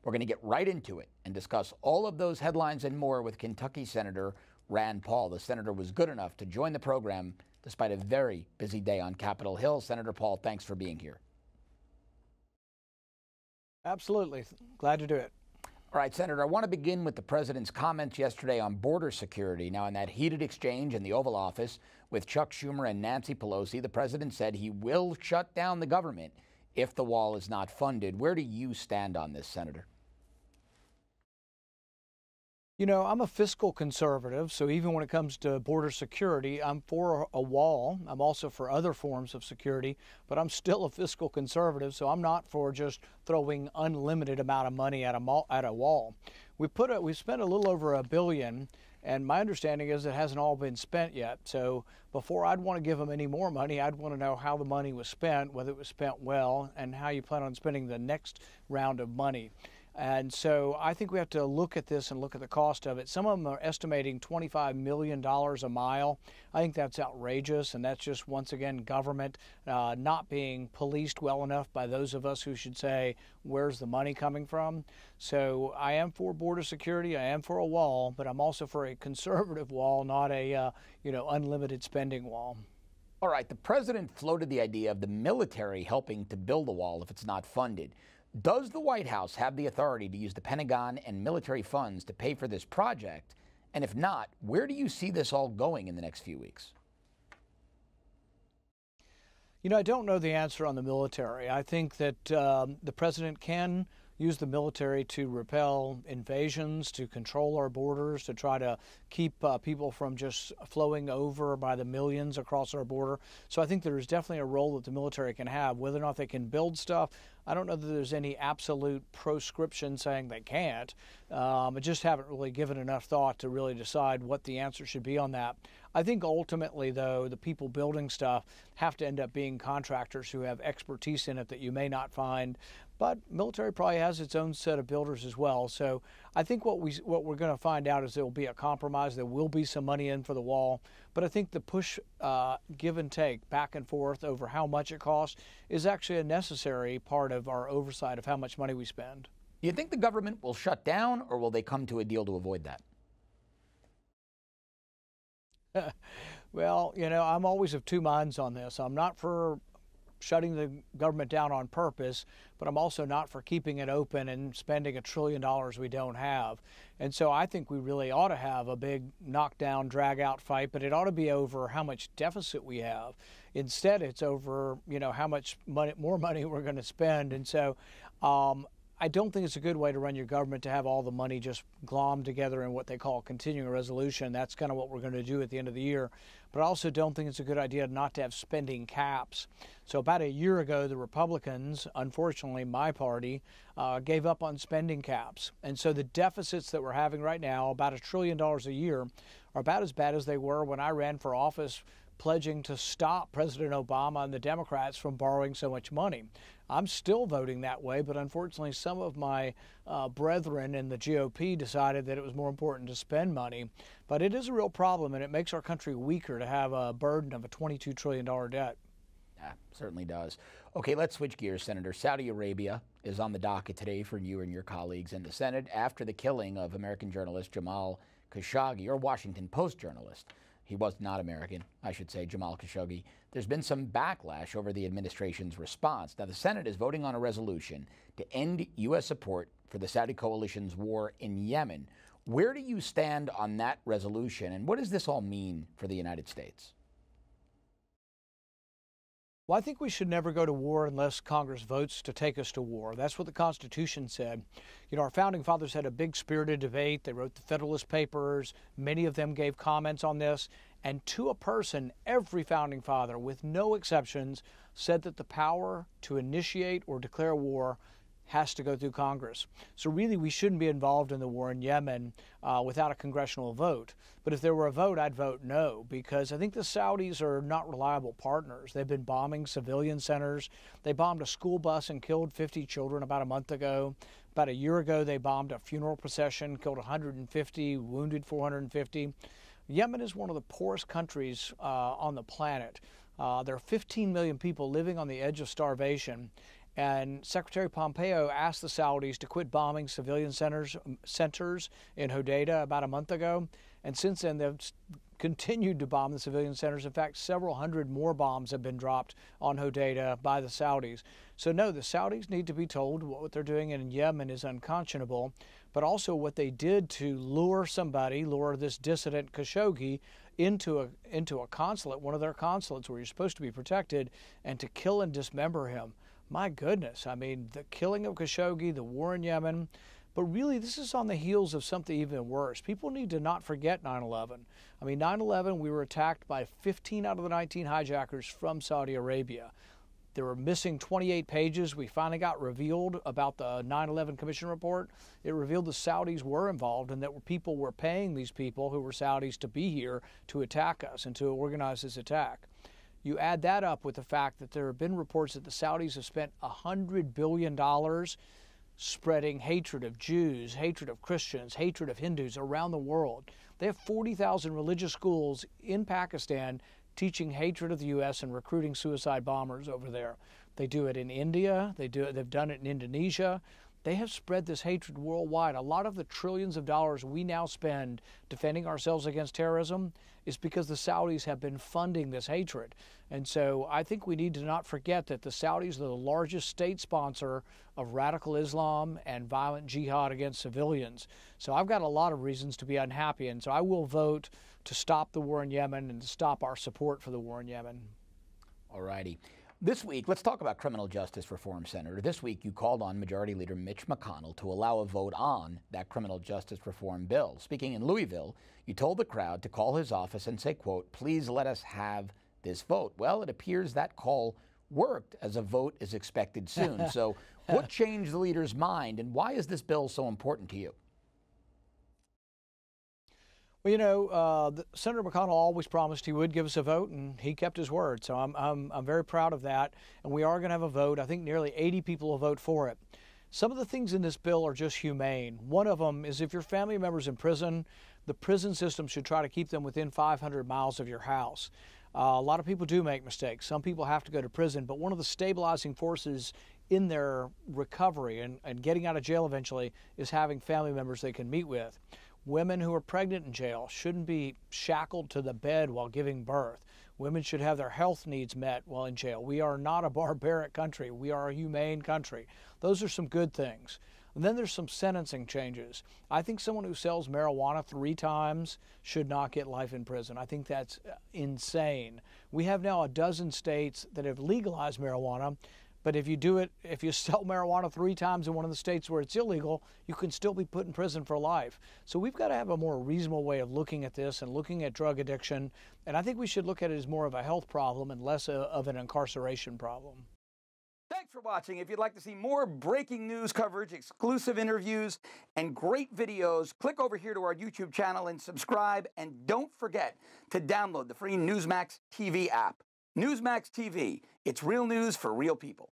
We're going to get right into it and discuss all of those headlines and more with Kentucky Senator Rand Paul. The senator was good enough to join the program despite a very busy day on Capitol Hill. Senator Paul, thanks for being here. Absolutely. Glad to do it. All right, Senator, I want to begin with the president's comments yesterday on border security. Now, in that heated exchange in the Oval Office with Chuck Schumer and Nancy Pelosi, the president said he will shut down the government if the wall is not funded. Where do you stand on this, Senator? You know, I'm a fiscal conservative, so even when it comes to border security, I'm for a wall. I'm also for other forms of security, but I'm still a fiscal conservative, so I'm not for just throwing unlimited amount of money at a wall. We spent a little over $1 billion, and my understanding is it hasn't all been spent yet. So before I'd want to give them any more money, I'd want to know how the money was spent, whether it was spent well, and how you plan on spending the next round of money. And so I think we have to look at this and look at the cost of it. Some of them are estimating $25 million a mile. I think that's outrageous, and that's just, once again, government not being policed well enough by those of us who should say, where's the money coming from? So I am for border security. I am for a wall, but I'm also for a conservative wall, not a unlimited spending wall. All right, the president floated the idea of the military helping to build a wall if it's not funded. Does the White House have the authority to use the Pentagon and military funds to pay for this project? And if not, where do you see this all going in the next few weeks? You know, I don't know the answer on the military. I think that the president can use the military to repel invasions, to control our borders, to try to keep people from just flowing over by the millions across our border. So I think there's definitely a role that the military can have. Whether or not they can build stuff, I don't know that there's any absolute proscription saying they can't. I just haven't really given enough thought to really decide what the answer should be on that. I think ultimately, though, the people building stuff have to end up being contractors who have expertise in it that you may not find. But military probably has its own set of builders as well. So I think what we're going to find out is there will be a compromise. There will be some money in for the wall. But I think the push, give and take, back and forth over how much it costs is actually a necessary part of our oversight of how much money we spend. Do you think the government will shut down, or will they come to a deal to avoid that? Well, you know, I'm always of two minds on this. I'm not for shutting the government down on purpose, but I'm also not for keeping it open and spending $1 trillion we don't have. And so I think we really ought to have a big knockdown, drag out fight, but it ought to be over how much deficit we have. Instead, it's over, you know, how much more money we're going to spend. And so I don't think it's a good way to run your government to have all the money just glommed together in what they call continuing resolution. That's kind of what we're going to do at the end of the year. But I also don't think it's a good idea not to have spending caps. So about a year ago, the Republicans, unfortunately my party, gave up on spending caps. And so the deficits that we're having right now, about $1 trillion a year, are about as bad as they were when I ran for office, pledging to stop President Obama and the Democrats from borrowing so much money. I'm still voting that way, but unfortunately some of my brethren in the GOP decided that it was more important to spend money. But it is a real problem, and it makes our country weaker to have a burden of a $22 trillion debt. Yeah, certainly does. Okay, let's switch gears, Senator. Saudi Arabia is on the docket today for you and your colleagues in the Senate after the killing of American journalist Jamal Khashoggi, or Washington Post journalist. He was not American, I should say, Jamal Khashoggi. There's been some backlash over the administration's response. Now, the Senate is voting on a resolution to end U.S. support for the Saudi coalition's war in Yemen. Where do you stand on that resolution, and what does this all mean for the United States? Well, I think we should never go to war unless Congress votes to take us to war. That's what the Constitution said. You know, our founding fathers had a big spirited debate. They wrote the Federalist Papers. Many of them gave comments on this. And to a person, every founding father, with no exceptions, said that the power to initiate or declare war has to go through Congress. So really, we shouldn't be involved in the war in Yemen without a congressional vote. But if there were a vote, I'd vote no, because I think the Saudis are not reliable partners. They've been bombing civilian centers. They bombed a school bus and killed 50 children about a month ago. About a year ago, they bombed a funeral procession, killed 150, wounded 450. Yemen is one of the poorest countries on the planet. There are 15 million people living on the edge of starvation. And Secretary Pompeo asked the Saudis to quit bombing civilian centers in Hodeidah about a month ago. And since then, they've continued to bomb the civilian centers. In fact, several hundred more bombs have been dropped on Hodeidah by the Saudis. So no, the Saudis need to be told what they're doing in Yemen is unconscionable, but also what they did to lure this dissident Khashoggi into a consulate, one of their consulates where you're supposed to be protected, and to kill and dismember him. My goodness, I mean, the killing of Khashoggi, the war in Yemen, but really this is on the heels of something even worse. People need to not forget 9/11. I mean, 9/11, we were attacked by 15 out of the 19 hijackers from Saudi Arabia. There were missing 28 pages. We finally got revealed about the 9/11 Commission report. It revealed the Saudis were involved and that people were paying these people who were Saudis to be here to attack us and to organize this attack. You add that up with the fact that there have been reports that the Saudis have spent $100 billion spreading hatred of Jews, hatred of Christians, hatred of Hindus around the world. They have 40,000 religious schools in Pakistan teaching hatred of the U.S. and recruiting suicide bombers over there. They do it in India. They've done it in Indonesia. They have spread this hatred worldwide. A lot of the trillions of dollars we now spend defending ourselves against terrorism is because the Saudis have been funding this hatred. And so I think we need to not forget that the Saudis are the largest state sponsor of radical Islam and violent jihad against civilians. So I've got a lot of reasons to be unhappy, and so I will vote to stop the war in Yemen and to stop our support for the war in Yemen. All righty. This week, let's talk about criminal justice reform, Senator. This week, you called on Majority Leader Mitch McConnell to allow a vote on that criminal justice reform bill. Speaking in Louisville, you told the crowd to call his office and say, quote, "Please let us have this vote." Well, it appears that call worked, as a vote is expected soon. So what changed the leader's mind, and why is this bill so important to you? Well, you know, Senator McConnell always promised he would give us a vote, and he kept his word. So I'm very proud of that, and we are going to have a vote. I think nearly 80 people will vote for it. Some of the things in this bill are just humane. One of them is if your family member's in prison, the prison system should try to keep them within 500 miles of your house. A lot of people do make mistakes. Some people have to go to prison, but one of the stabilizing forces in their recovery and getting out of jail eventually is having family members they can meet with. Women who are pregnant in jail shouldn't be shackled to the bed while giving birth. Women should have their health needs met while in jail. We are not a barbaric country. We are a humane country. Those are some good things. And then there's some sentencing changes. I think someone who sells marijuana 3 times should not get life in prison. I think that's insane. We have now a dozen states that have legalized marijuana. But if you sell marijuana 3 times in one of the states where it's illegal, you can still be put in prison for life. So we've got to have a more reasonable way of looking at this and looking at drug addiction. And I think we should look at it as more of a health problem and less of an incarceration problem. Thanks for watching. If you'd like to see more breaking news coverage, exclusive interviews, and great videos, click over here to our YouTube channel and subscribe. And don't forget to download the free Newsmax TV app. Newsmax TV, it's real news for real people.